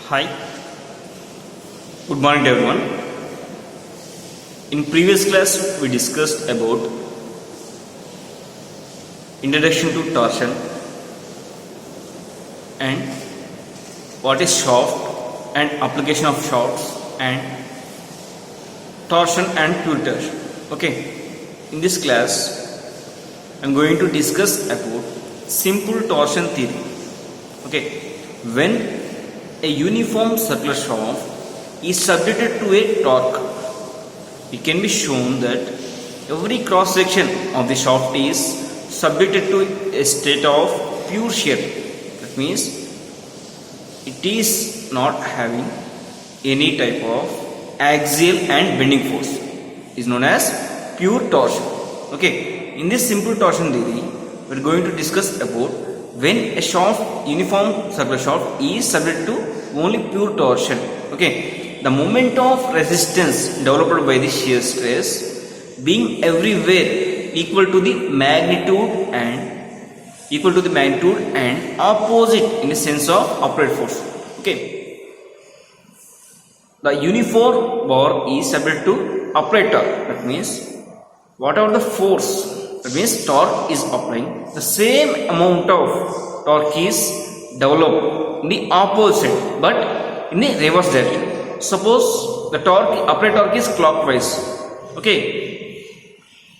Hi, good morning to everyone. In previous class we discussed about introduction to torsion and what is shaft and application of shafts and torsion and pure torsion. Okay, in this class I am going to discuss about simple torsion theory. Okay, when a uniform circular shaft is subjected to a torque, it can be shown that every cross section of the shaft is subjected to a state of pure shear. That means it is not having any type of axial and bending force. It is known as pure torsion. Okay, in this simple torsion theory, we are going to discuss about when a shaft, uniform circular shaft, is subject to only pure torsion. Okay, the moment of resistance developed by the shear stress being everywhere equal to the magnitude and opposite in the sense of applied force. Okay, the uniform bar is subject to applied torque. That means whatever the force, that means torque is applying, the same amount of torque is developed in the opposite but in the reverse direction. Suppose the torque, applied torque is clockwise. Okay,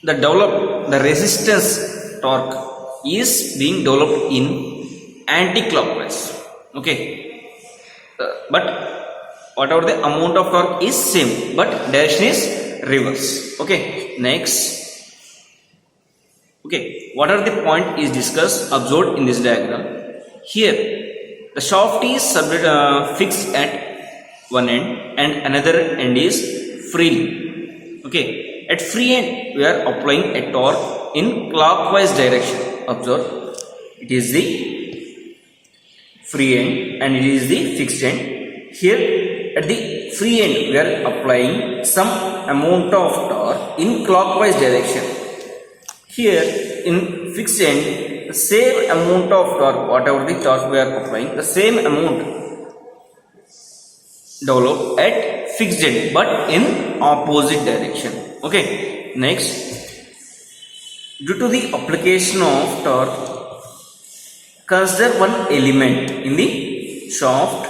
the resistance torque is being developed in anti-clockwise. Okay, but whatever the amount of torque is same but direction is reverse. Okay, next. Okay, what are the point is discussed observed in this diagram. Here the shaft is fixed at one end and another end is free. Okay, at free end we are applying a torque in clockwise direction. Observe, it is the free end and it is the fixed end. Here at the free end we are applying some amount of torque in clockwise direction. Here in fixed end, the same amount of torque, whatever the torque we are applying, the same amount developed at fixed end but in opposite direction. Okay, next, due to the application of torque, consider one element in the shaft.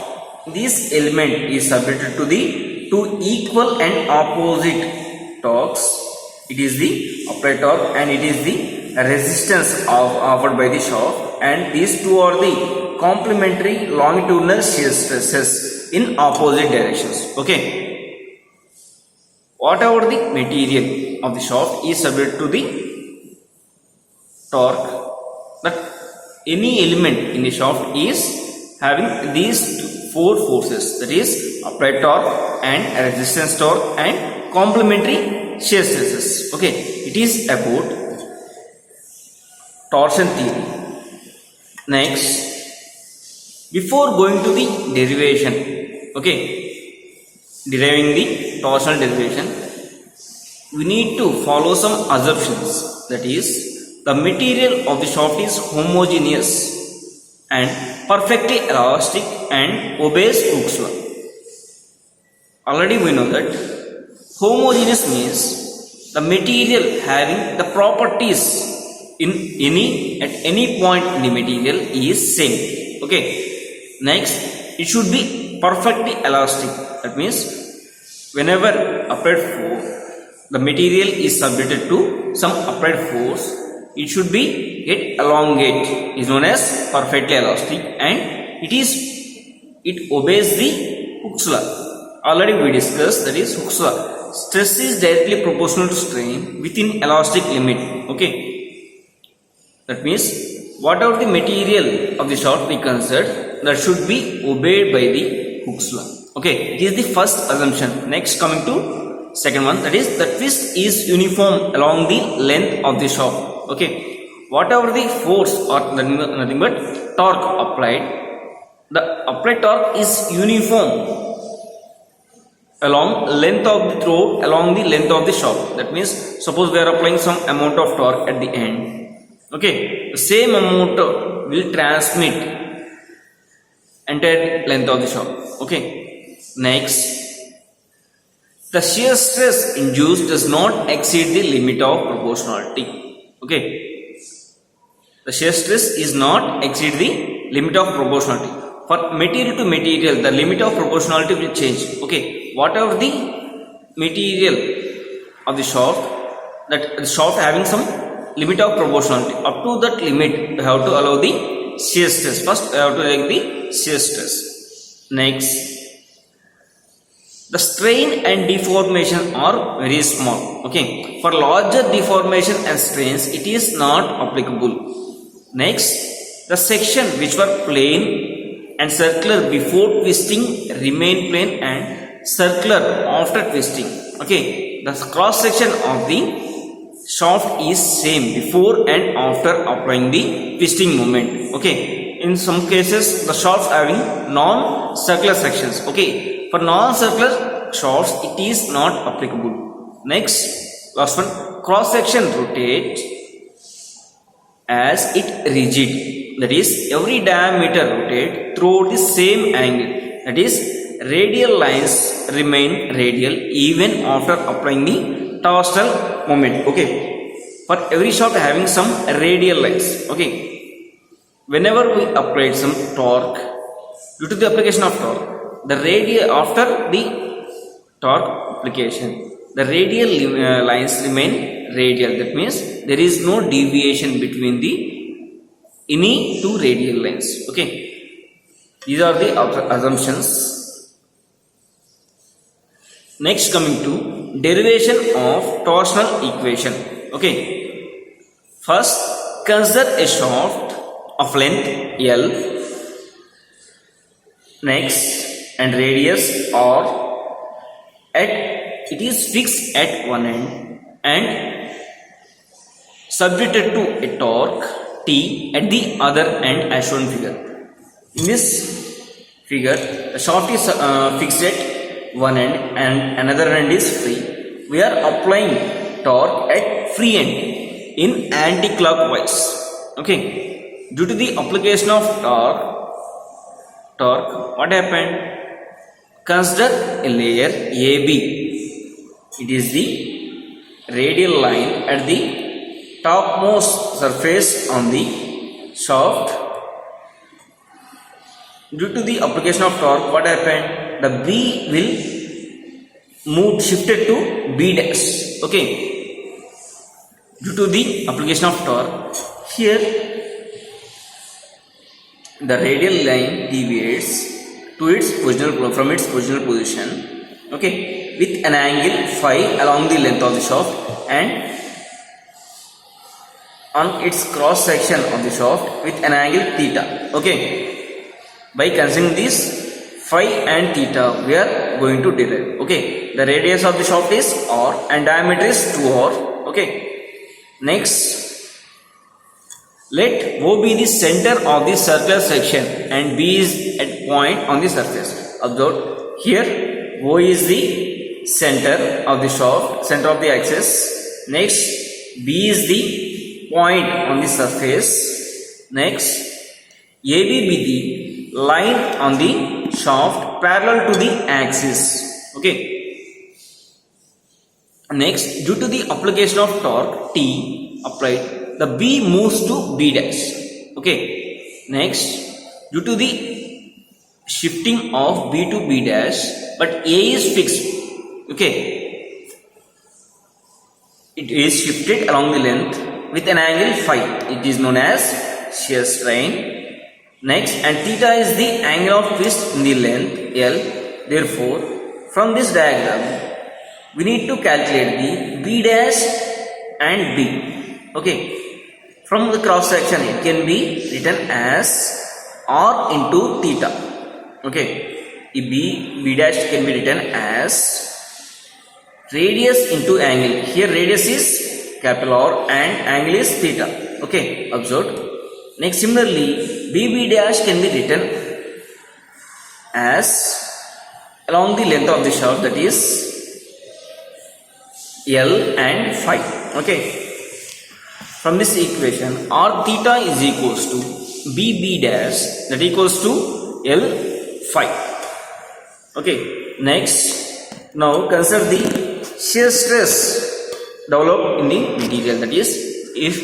This element is subjected to the two equal and opposite torques. It is the applied torque and it is the resistance offered by the shaft, and these two are the complementary longitudinal shear stresses in opposite directions. Okay, whatever the material of the shaft is subject to the torque, that any element in the shaft is having these four forces, that is applied torque and resistance torque and complementary shear stresses. Okay, it is about torsion theory. Next, before going to the derivation, okay, deriving the torsional derivation, we need to follow some assumptions. That is, the material of the shaft is homogeneous and perfectly elastic and obeys Hooke's law. Already we know that homogeneous means the material having the properties at any point in the material is same. Okay, next, it should be perfectly elastic. That means whenever applied force, the material is subjected to some applied force, it should be get elongate, is known as perfectly elastic, and it obeys the Hooke's law. Already we discussed, that is Hooke's law. Stress is directly proportional to strain within elastic limit. Okay, that means whatever the material of the shaft we consider, that should be obeyed by the Hooke's law. Okay, this is the first assumption. Next, coming to second one, that is the twist is uniform along the length of the shaft. Okay, whatever the force or nothing but torque applied, the applied torque is uniform along length of the throat, along the length of the shaft. That means suppose we are applying some amount of torque at the end. Okay, the same amount will transmit entire length of the shaft. Okay. Next, the shear stress induced does not exceed the limit of proportionality. Okay. The shear stress is not exceed the limit of proportionality. For material to material, the limit of proportionality will change. Okay. Whatever the material of the shaft, that the shaft having some limit of proportionality. Up to that limit, we have to allow the shear stress. First, we have to take the shear stress. Next, the strain and deformation are very small. Okay. For larger deformation and strains, it is not applicable. Next, the section which were plane and circular before twisting remain plane and circular after twisting. Okay. The cross section of the shaft is same before and after applying the twisting moment. Okay. In some cases, the shafts having non-circular sections. Okay. For non-circular shafts, it is not applicable. Next, last one, cross section rotate as it rigid. That is, every diameter rotate through the same angle. That is, radial lines remain radial even after applying the torsional moment. Okay. For every shaft having some radial lines. Okay. Whenever we apply some torque, due to the application of torque, the radial after the torque application, the radial lines remain radial. That means there is no deviation between the any two radial lines. Okay. These are the assumptions. Next, coming to derivation of torsional equation. Okay. First, consider a shaft of length L. Next, and radius R. It is fixed at one end and subjected to a torque T at the other end as shown in figure. In this figure, the shaft is fixed at one end and another end is free. We are applying torque at free end in anti-clockwise. Okay. Due to the application of torque, what happened? Consider a layer AB. It is the radial line at the topmost surface on the shaft. Due to the application of torque, what happened? The B will shifted to B dash. Okay. Due to the application of torque, here the radial line deviates to its positional from its positional position. Okay, with an angle phi along the length of the shaft and on its cross section of the shaft with an angle theta. Okay, by considering this phi and theta, we are going to derive. Okay, the radius of the shaft is R and diameter is 2R. Okay, next. Let O be the center of the circular section and B is at point on the surface. Observe here O is the center of the shaft, center of the axis. Next, B is the point on the surface. Next, AB be the line on the shaft parallel to the axis. Okay. Next, due to the application of torque T applied, the B moves to B dash. Okay. Next, due to the shifting of B to B dash, but A is fixed. Okay. It is shifted along the length with an angle phi. It is known as shear strain. Next, and theta is the angle of twist in the length L. Therefore, from this diagram, we need to calculate the B dash and B. Okay. From the cross section, it can be written as R into theta. Okay. B dash can be written as radius into angle. Here radius is capital R and angle is theta. Okay. Observed. Next, similarly, B dash can be written as along the length of the shaft, that is L and phi. Okay. From this equation, R theta is equals to B dash, that equals to L5. Okay, next, now consider the shear stress developed in the material. That is, if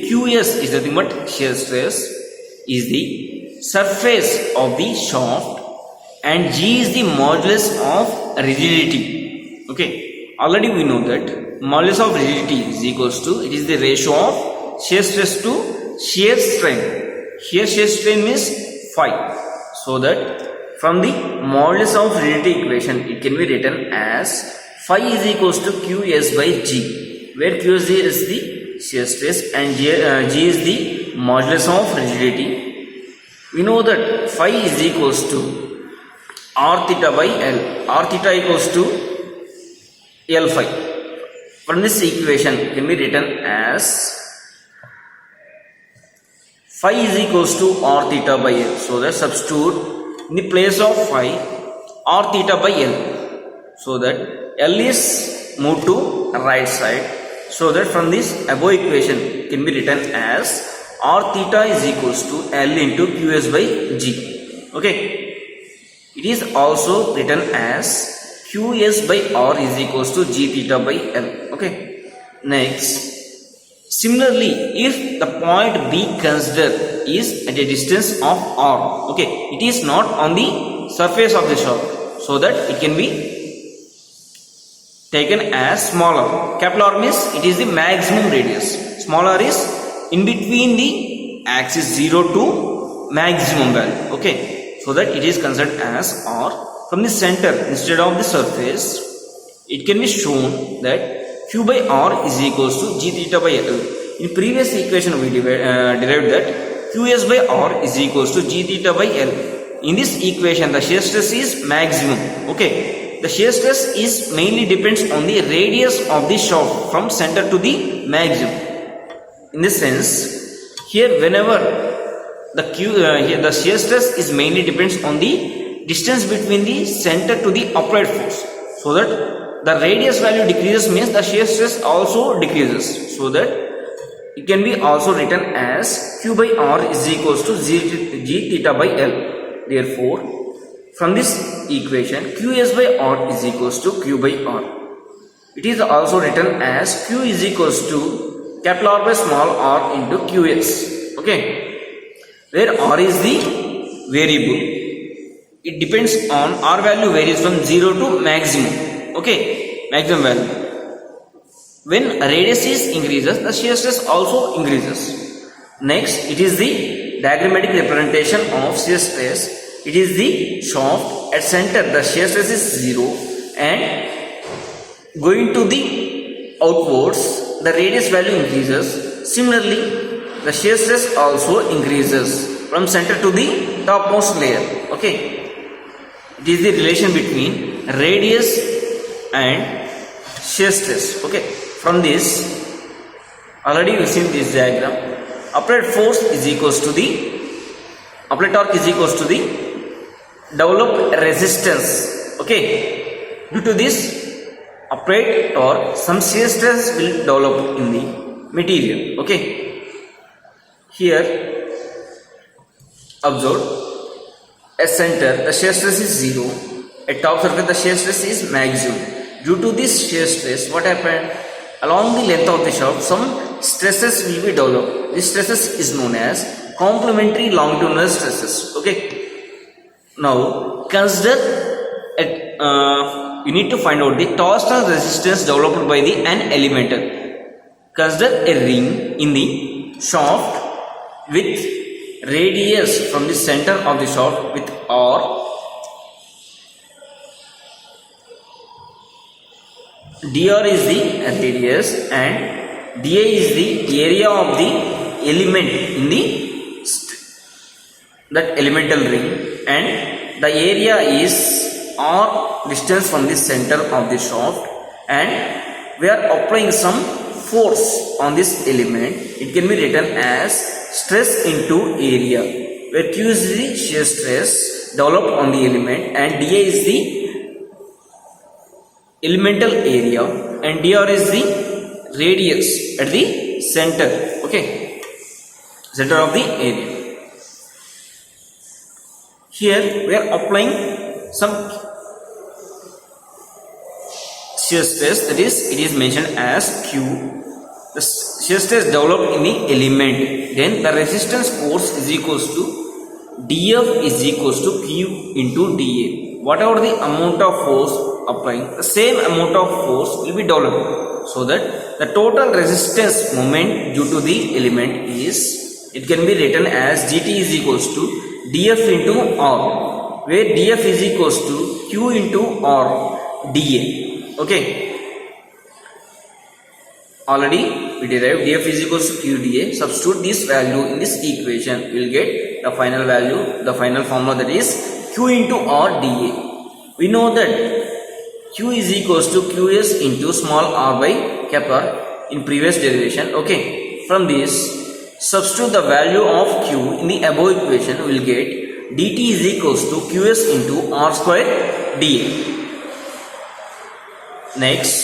Qs is nothing but shear stress is the surface of the shaft and G is the modulus of rigidity. Okay, already we know that modulus of rigidity is equals to, it is the ratio of shear stress to shear strain. Here shear strain is phi. So that from the modulus of rigidity equation, it can be written as phi is equals to Qs by G, where Qs is the shear stress and G is the modulus of rigidity. We know that phi is equals to R theta by L. R theta equals to L phi. From this equation, it can be written as phi is equals to R theta by L. So that substitute in the place of phi R theta by L. So that L is moved to right side. So that from this above equation can be written as R theta is equals to L into Qs by G. Okay. It is also written as Qs by R is equals to G theta by L. Okay. Next. Similarly, if the point B considered is at a distance of R, okay, it is not on the surface of the shaft, so that it can be taken as smaller. Capital R means it is the maximum radius. Smaller is in between the axis 0 to maximum value. Okay, so that it is considered as R. From the center instead of the surface, it can be shown that Q by R is equals to G theta by L. In previous equation we derived that Qs by R is equals to G theta by L. In this equation the shear stress is maximum. Okay, the shear stress is mainly depends on the radius of the shaft from center to the maximum. In this sense, here whenever the shear stress is mainly depends on the distance between the center to the upright force, so that the radius value decreases means the shear stress also decreases, so that it can be also written as Q by R is equals to G theta by L. Therefore, from this equation Qs by R is equals to Q by R. It is also written as Q is equals to capital R by small r into Qs. Okay, where R is the variable. It depends on R value varies from 0 to maximum. Okay, maximum value. When radius is increases, the shear stress also increases. Next, it is the diagrammatic representation of shear stress. It is the shaft at center. The shear stress is 0 and going to the outwards, the radius value increases. Similarly, the shear stress also increases from center to the topmost layer. Okay, it is the relation between radius and shear stress. Okay, from this already you seen this diagram. Applied force is equals to the applied torque is equals to the developed resistance. Okay, due to this applied torque, some shear stress will develop in the material. Okay, here observe at center the shear stress is 0, at top surface the shear stress is maximum. Due to this shear stress, what happened? Along the length of the shaft, some stresses will be developed. This stresses is known as complementary longitudinal stresses. Okay. Now, consider you need to find out the torsional resistance developed by the an elemental. Consider a ring in the shaft with radius from the center of the shaft with R. dr is the radius and dA is the area of the element in the that elemental ring, and the area is r distance from the center of the shaft, and we are applying some force on this element. It can be written as stress into area, where Q is the shear stress developed on the element and dA is the elemental area and dr is the radius at the center. Okay, center of the area. Here we are applying some shear stress, that is it is mentioned as Q. The shear stress developed in the element, then the resistance force is equals to dF is equals to Q into dA. Whatever the amount of force applying, the same amount of force will be developed, so that the total resistance moment due to the element is, it can be written as gt is equals to dF into R, where dF is equals to Q into R dA. Okay, already we derived dF is equals to Q dA. Substitute this value in this equation, we will get the final value, the final formula, that is Q into R dA. We know that Q is equals to Qs into small r by capital in previous derivation. Okay, from this substitute the value of Q in the above equation, we will get dt is equals to Qs into R square dA. Next,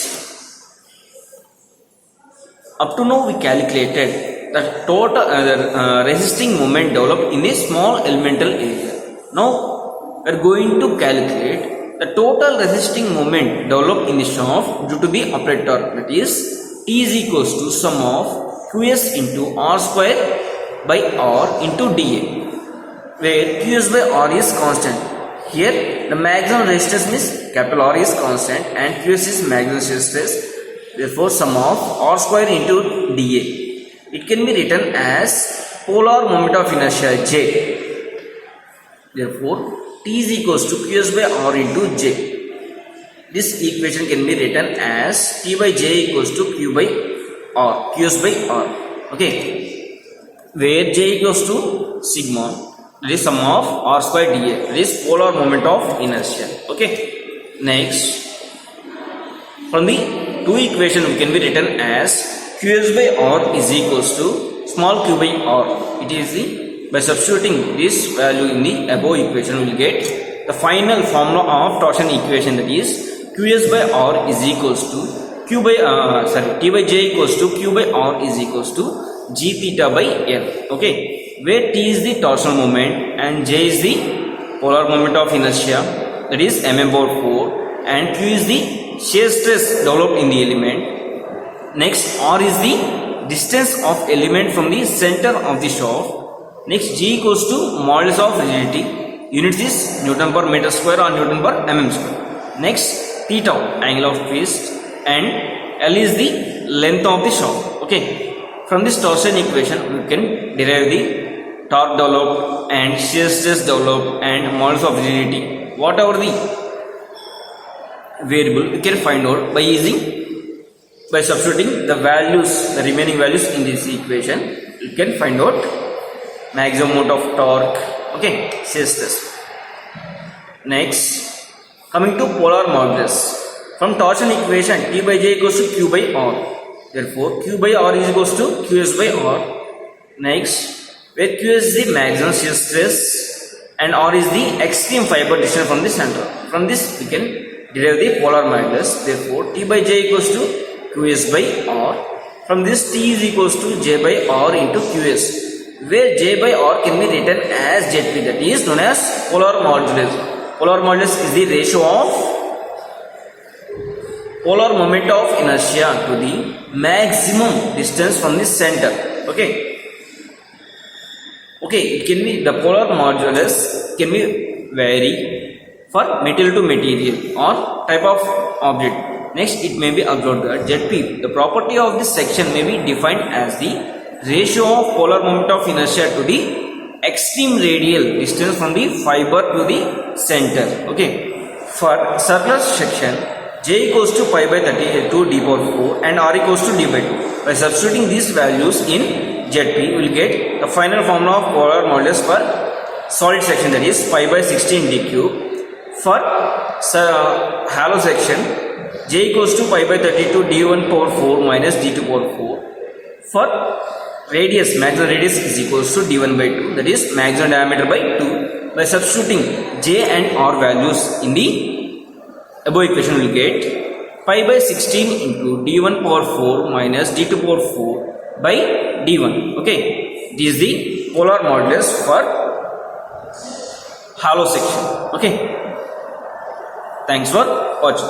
up to now we calculated the total resisting moment developed in the small elemental area. Now we are going to calculate the total resisting moment developed in the shaft due to the operator, that is T is equals to sum of Qs into R square by R into dA, where Qs by R is constant. Here the maximum resistance means capital R is constant and Qs is maximum resistance. Therefore, sum of R square into dA, it can be written as polar moment of inertia J. Therefore, T is equals to Qs by R into J. This equation can be written as T by J equals to Q by R, Qs by R. Okay, where J equals to sigma, that is sum of R square dA, that is polar moment of inertia. Okay, next, from the two equation we can be written as Qs by R is equals to small q by R. It is the, by substituting this value in the above equation, we will get the final formula of torsion equation, that is Qs by R is equals to T by J equals to Q by R is equals to G theta by L. Okay, where T is the torsional moment and J is the polar moment of inertia, that is m/4, and Q is the shear stress developed in the element. Next, R is the distance of element from the center of the shaft. Next, G equals to modulus of rigidity, units is Newton per meter square or Newton per mm square. Next, theta, angle of twist, and L is the length of the shaft. Okay, from this torsion equation we can derive the torque developed and shear stress developed and modulus of rigidity. Whatever the variable we can find out by substituting the values, the remaining values in this equation. You can find out maximum amount of torque. Okay, shear stress. Next, coming to polar modulus. From torsion equation, T by J equals to Q by R. Therefore, Q by R is equals to Qs by R. Next, where Qs is the maximum shear stress and R is the extreme fiber distance from the center. From this we can derive the polar modulus. Therefore, T by J equals to Qs by R. From this, T is equals to J by R into Qs, where J by R can be written as Zp, that is known as polar modulus. Polar modulus is the ratio of polar moment of inertia to the maximum distance from the center. Okay, it can be, the polar modulus can be vary for material to material or type of object. Next, it may be observed that Zp, the property of this section, may be defined as the ratio of polar moment of inertia to the extreme radial distance from the fiber to the center. Okay, for circular section, J equals to pi by 32 d power 4 and R equals to d by 2. By substituting these values in Zp, we will get the final formula of polar modulus for solid section, that is pi by 16 d cube. For hollow section, J equals to pi by 32 d1 power 4 minus d2 power 4. For radius, maximum radius is equals to d1 by 2, that is maximum diameter by 2. By substituting J and R values in the above equation, we will get pi by 16 into d1 power 4 minus d2 power 4 by d1. Okay, this is the polar modulus for hollow section. Okay, thanks for watching.